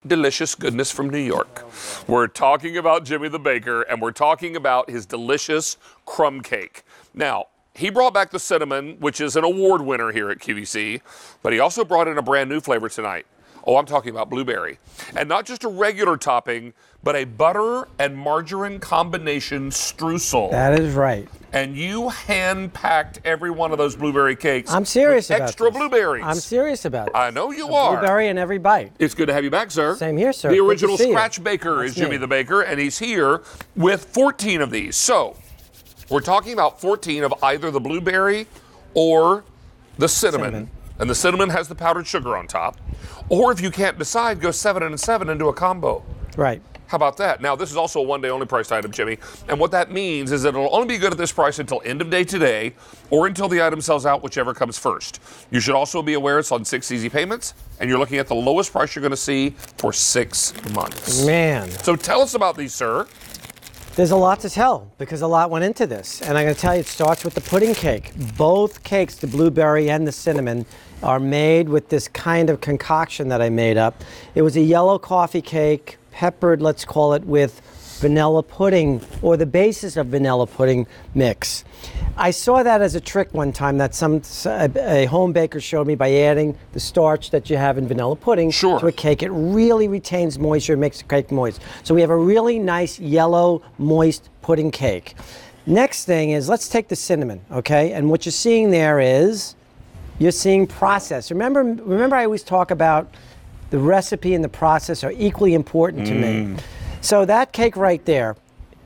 delicious goodness from New York. We're talking about Jimmy the Baker, and we're talking about his delicious crumb cake. Now, he brought back the cinnamon, which is an award winner here at QVC, but he also brought in a brand new flavor tonight. Oh, I'm talking about blueberry. And not just a regular topping, but a butter and margarine combination streusel. That is right. And you hand-packed every one of those blueberry cakes. I'm serious about extra this. blueberries. I'm serious about this. I know you are. Blueberry in every bite. It's good to have you back, sir. Same here, sir. The Good original to see you. scratch baker is Jimmy me. the Baker, and he's here with 14 of these. So, we're talking about 14 of either the blueberry or the cinnamon. And the cinnamon has the powdered sugar on top. Or if you can't decide, go 7 and 7 and do a combo. Right. How about that? Now, this is also a one-day only priced item, Jimmy. And what that means is that it'll only be good at this price until end of day today or until the item sells out, whichever comes first. You should also be aware it's on 6 easy payments, and you're looking at the lowest price you're going to see for 6 months. Man. So tell us about these, sir. There's a lot to tell because a lot went into this. And I'm going to tell you, it starts with the pudding cake. Both cakes, the blueberry and the cinnamon, are made with this kind of concoction that I made up. It was a yellow coffee cake, peppered, let's call it, with vanilla pudding, or the basis of vanilla pudding mix. I saw that as a trick one time that a home baker showed me by adding the starch that you have in vanilla pudding to a cake. It really retains moisture, makes the cake moist. So we have a really nice yellow, moist pudding cake. Next thing is, let's take the cinnamon, okay? And what you're seeing there is, you're seeing process. Remember I always talk about the recipe and the process are equally important to me. So that cake right there,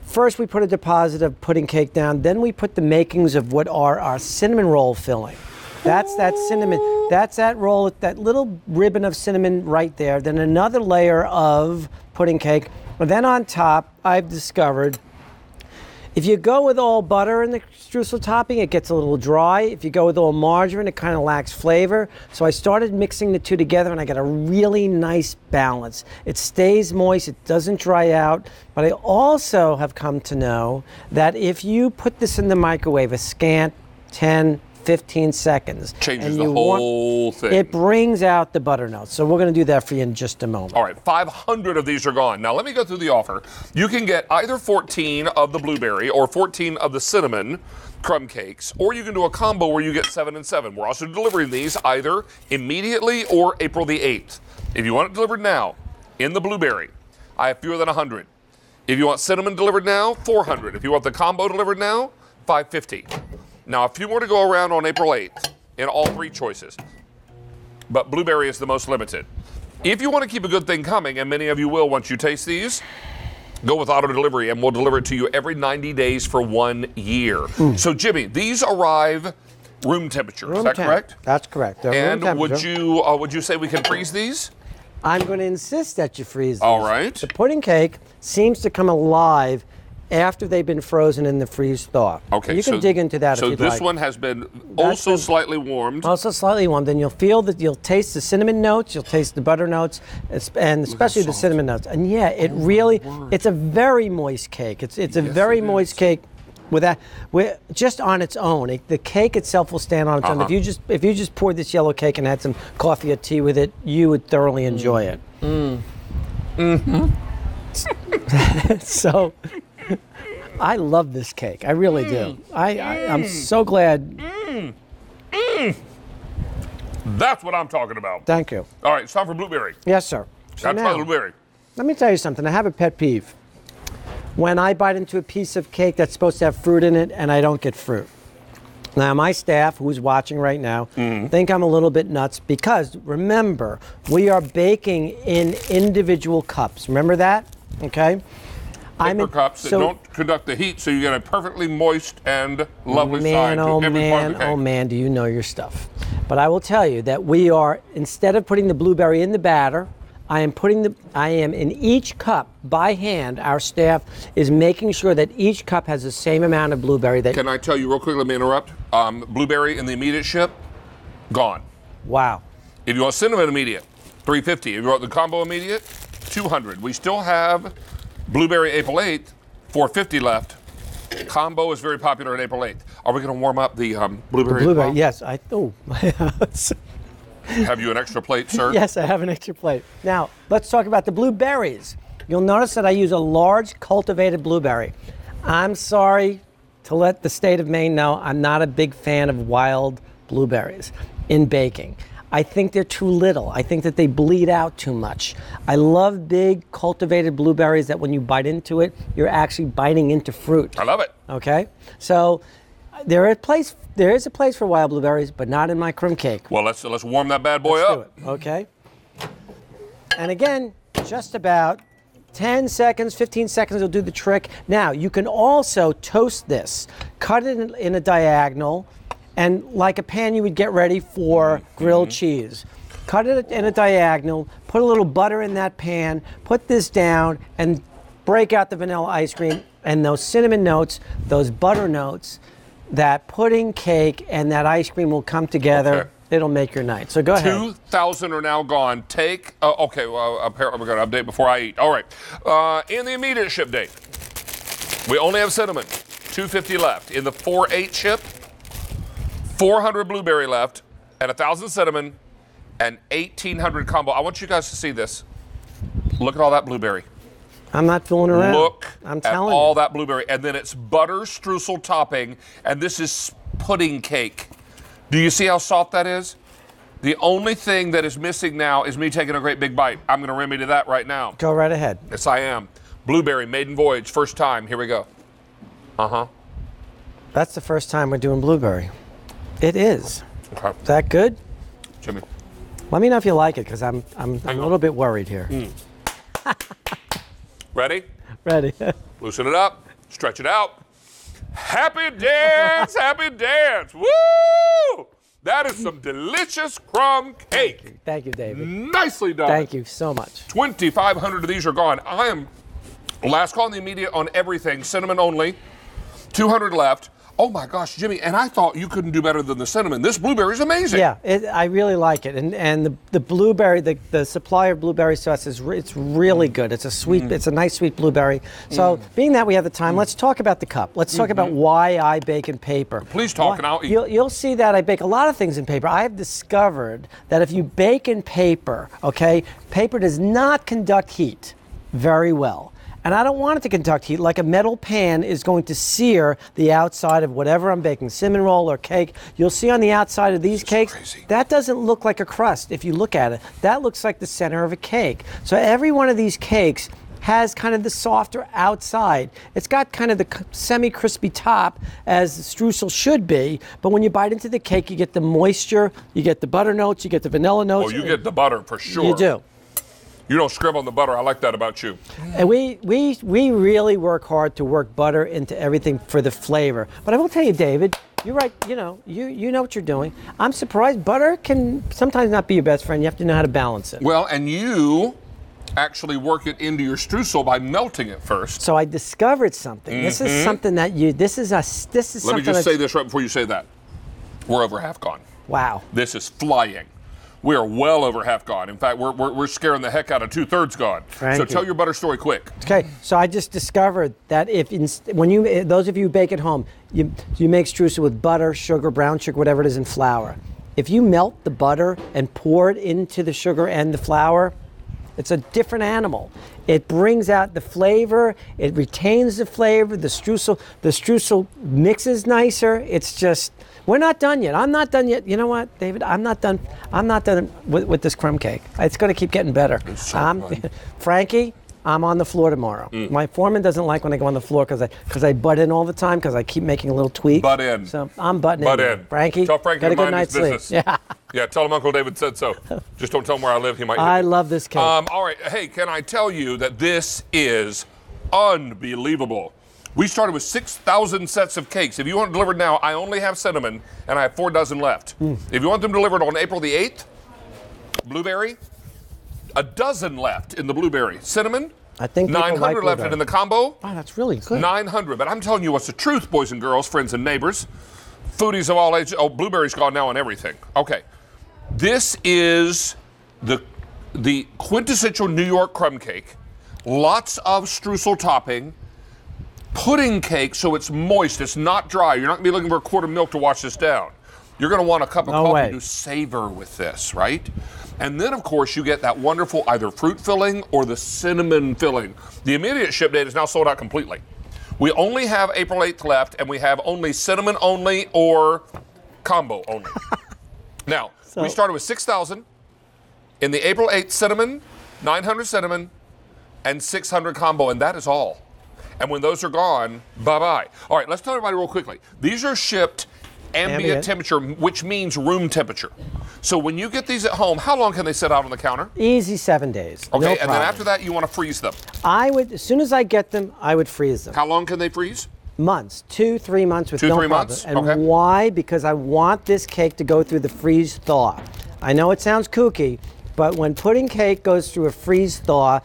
first we put a deposit of pudding cake down, then we put the makings of what are our cinnamon roll filling. That's that cinnamon, that's that roll, that little ribbon of cinnamon right there, then another layer of pudding cake. And then on top, I've discovered, if you go with all butter in the streusel topping, it gets a little dry. If you go with all margarine, it kind of lacks flavor. So I started mixing the two together, and I got a really nice balance. It stays moist, it doesn't dry out. But I also have come to know that if you put this in the microwave a scant 10, 15 seconds. Changes the whole thing. It brings out the butter notes. So we're going to do that for you in just a moment. All right, 500 of these are gone. Now, let me go through the offer. You can get either 14 of the blueberry or 14 of the cinnamon crumb cakes, or you can do a combo where you get 7 and 7. We're also delivering these either immediately or April the 8th. If you want it delivered now, in the blueberry, I have fewer than 100. If you want cinnamon delivered now, 400. If you want the combo delivered now, 550. Now, a few more to go around on April 8th in all 3 choices, but blueberry is the most limited. If you want to keep a good thing coming, and many of you will once you taste these, go with auto delivery, and we'll deliver it to you every 90 days for 1 year. So, Jimmy, these arrive room temperature. Is that correct? That's correct. They're room And temperature. would you say we can freeze these? I'm going to insist that you freeze these. All right. The pudding cake seems to come alive after they've been frozen in the freeze thaw. Okay, you can dig into that if you'd like. So this one has been also slightly warmed. Also slightly warmed, and you'll feel that you'll taste the cinnamon notes, you'll taste the butter notes, and especially the cinnamon notes. And yeah, it really, it's a very moist cake. It's a very moist cake. With just on its own, the cake itself will stand on its own. If you just poured this yellow cake and had some coffee or tea with it, you would thoroughly enjoy it. So, I love this cake. I really do. I'm so glad. That's what I'm talking about. Thank you. All right, it's time for blueberry. Yes, sir. So That's now, blueberry. let me tell you something. I have a pet peeve. When I bite into a piece of cake that's supposed to have fruit in it and I don't get fruit. Now, my staff, who's watching right now, think I'm a little bit nuts because, remember, we are baking in individual cups. Remember that? Okay? Paper cups that don't conduct the heat, so you get a perfectly moist and lovely side to every part of the cake. Oh man, do you know your stuff. But I will tell you that we are, instead of putting the blueberry in the batter, I am in each cup by hand. Our staff is making sure that each cup has the same amount of blueberry. Can I tell you real quick, let me interrupt. Blueberry in the immediate ship, gone. Wow. If you want cinnamon immediate, $350. If you want the combo immediate, $200. We still have blueberry April 8th, $450 left. Combo is very popular on April 8th. Are we going to warm up the blueberry? The blueberry, yes. Have you an extra plate, sir? Yes, I have an extra plate. Now, let's talk about the blueberries. You'll notice that I use a large cultivated blueberry. I'm sorry to let the state of Maine know I'm not a big fan of wild blueberries in baking. I think they're too little. I think that they bleed out too much. I love big cultivated blueberries that when you bite into it, you're actually biting into fruit. I love it. Okay? So there is a place for wild blueberries, but not in my crumb cake. Well, let's warm that bad boy up. Do it, okay? And again, just about 10 seconds, 15 seconds will do the trick. Now, you can also toast this. Cut it in a diagonal, and like a pan you would get ready for grilled cheese. Cut it in a diagonal, put a little butter in that pan, put this down, and break out the vanilla ice cream, and those cinnamon notes, those butter notes, that pudding cake and that ice cream will come together. Okay. It'll make your night. So go ahead. 2,000 are now gone. Okay, well, apparently we're going to update before I eat. All right. In the immediate ship date, we only have cinnamon, 250 left. In the 4-8 ship, 400 blueberry left, and 1,000 cinnamon, and 1,800 combo. I want you guys to see this. Look at all that blueberry. I'm not fooling around. Look I'm at telling all you. that blueberry. And then it's butter streusel topping, and this is pudding cake. Do you see how soft that is? The only thing that is missing now is me taking a great big bite. I'm going to remedy that right now. Go right ahead. Yes, I am. Blueberry, maiden voyage, first time. Here we go. Uh-huh. That's the first time we're doing blueberry. It is. Okay. Is that good? Jimmy. Let me know if you like it, because I'm a little bit worried here. Ready? Ready. Loosen it up. Stretch it out. Happy dance, happy dance. Woo! That is some delicious crumb cake. Thank you, David. Nicely done. Thank you so much. 2,500 of these are gone. I am last call in the immediate on everything. Cinnamon only. 200 left. Oh my gosh, Jimmy, and I thought you couldn't do better than the cinnamon. This blueberry is amazing. Yeah, I really like it. And the blueberry, the supplier of blueberry sauce it's really good. It's a sweet, it's a nice sweet blueberry. So being that we have the time, let's talk about the cup. Let's talk about why I bake in paper. Please talk and I'll eat. You'll see that I bake a lot of things in paper. I have discovered that if you bake in paper, okay, paper does not conduct heat very well. And I don't want it to conduct heat. Like a metal pan is going to sear the outside of whatever I'm baking, cinnamon roll or cake. You'll see on the outside of these cakes, crazy. that doesn't look like a crust if you look at it. That looks like the center of a cake. So every one of these cakes has kind of the softer outside. It's got kind of the semi-crispy top, as the streusel should be, but when you bite into the cake, you get the moisture, you get the butter notes, you get the vanilla notes. Oh, you get the butter for sure. You do. You don't scrimp on the butter. I like that about you. And we really work hard to work butter into everything for the flavor. But I will tell you, David, you're right. You know what you're doing. I'm surprised butter can sometimes not be your best friend. You have to know how to balance it. Well, and you actually work it into your streusel by melting it first. So I discovered something. This is something that this is something. Let me just say this right before you say that. We're over half gone. Wow. This is flying. We are well over half gone. In fact, we're scaring the heck out of 2/3 gone. So tell your butter story quick. Okay, so I just discovered that those of you who bake at home, you make streusel with butter, sugar, brown sugar, whatever it is, and flour. If you melt the butter and pour it into the sugar and the flour, it's a different animal. It brings out the flavor. It retains the flavor. The streusel mixes nicer. It's just. We're not done yet. I'm not done yet. You know what, David? I'm not done. I'm not done with this crumb cake. It's going to keep getting better. Frankie, I'm on the floor tomorrow. My foreman doesn't like when I go on the floor because I butt in all the time because I keep making a little tweak. Butt in. So I'm butting butt in. Frankie, tell Frankie get a to good mind his night's sleep. business. Yeah, tell him Uncle David said so. Just don't tell him where I live. He might. I love this cake. All right. Hey, can I tell you that this is unbelievable? We started with 6,000 sets of cakes. If you want it delivered now, I only have cinnamon, and I have 4 dozen left. If you want them delivered on April the 8th, blueberry, a dozen left in the blueberry. Cinnamon, I think 900 left in the combo. Wow, that's really good. 900. But I'm telling you what's the truth, boys and girls, friends and neighbors, foodies of all ages. Oh, blueberry's gone now on everything. Okay. This is the quintessential New York crumb cake. Lots of streusel topping. Pudding cake, so it's moist, it's not dry. You're not going to be looking for a quart of milk to wash this down. You're going to want a cup of No coffee way. to savor with this, right? And then, of course, you get that wonderful either fruit filling or the cinnamon filling. The immediate ship date is now sold out completely. We only have April 8th left, and we have only cinnamon only or combo only. Now, we started with 6,000 in the April 8th cinnamon, 900 cinnamon, and 600 combo, and that is all. And when those are gone, bye-bye. All right, let's tell everybody real quickly. These are shipped ambient temperature, which means room temperature. So when you get these at home, how long can they sit out on the counter? Easy 7 days. Okay, no and problem. then after that, you want to freeze them. I would, as soon as I get them, I would freeze them. How long can they freeze? Months, 2-3 months with 2-3 no problem. months? And Okay. why? Because I want this cake to go through the freeze thaw. I know it sounds kooky, but when pudding cake goes through a freeze thaw,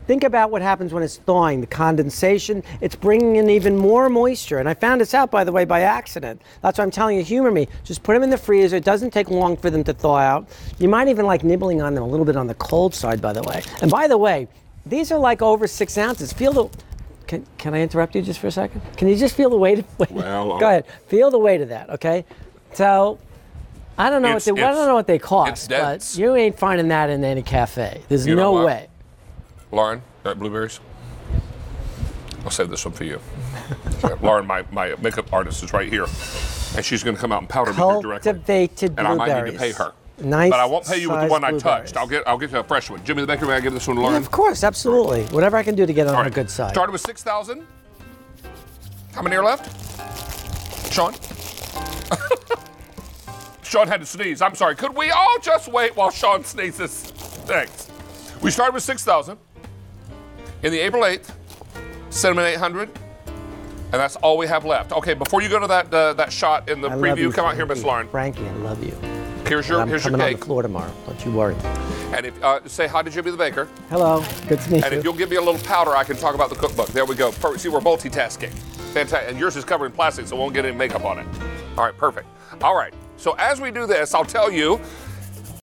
think about what happens when it's thawing, the condensation, it's bringing in even more moisture. And I found this out, by the way, by accident. That's why I'm telling you, humor me. Just put them in the freezer. It doesn't take long for them to thaw out. You might even like nibbling on them a little bit on the cold side, by the way. And by the way, these are like over 6 ounces. Feel the, can I interrupt you just for a second? Can you just feel the weight? Well, go ahead. Feel the weight of that, okay? So, I don't know I don't know what they cost, but you ain't finding that in any cafe. There's no way. Lauren, blueberries? I'll save this one for you. Lauren, my makeup artist, is right here. And she's going to come out and powder me here directly. Cultivated blueberries. And I might need to pay her. Nice. But I won't pay you with the one I blueberries. touched. I'll get you a fresh one. Jimmy the Baker, may I give this one to Lauren? Yeah, of course, absolutely. Whatever I can do to get it on the good side. Started with 6,000. How many are left? Sean? Sean had to sneeze. I'm sorry. Could we all just wait while Sean sneezes? Thanks. We started with 6,000. In the April 8th, cinnamon 800, and that's all we have left. Okay, before you go to that shot in the preview, come out here, Miss Lauren. Frankie, I love you. Here's your I'm coming cake. on the floor tomorrow. Don't you worry. And if say hi to Jimmy the Baker. Hello, good to meet you. And if you'll give me a little powder, I can talk about the cookbook. There we go. Perfect. See, we're multitasking. Fantastic. And yours is covered in plastic, so it won't get any makeup on it. All right, perfect. All right. So as we do this, I'll tell you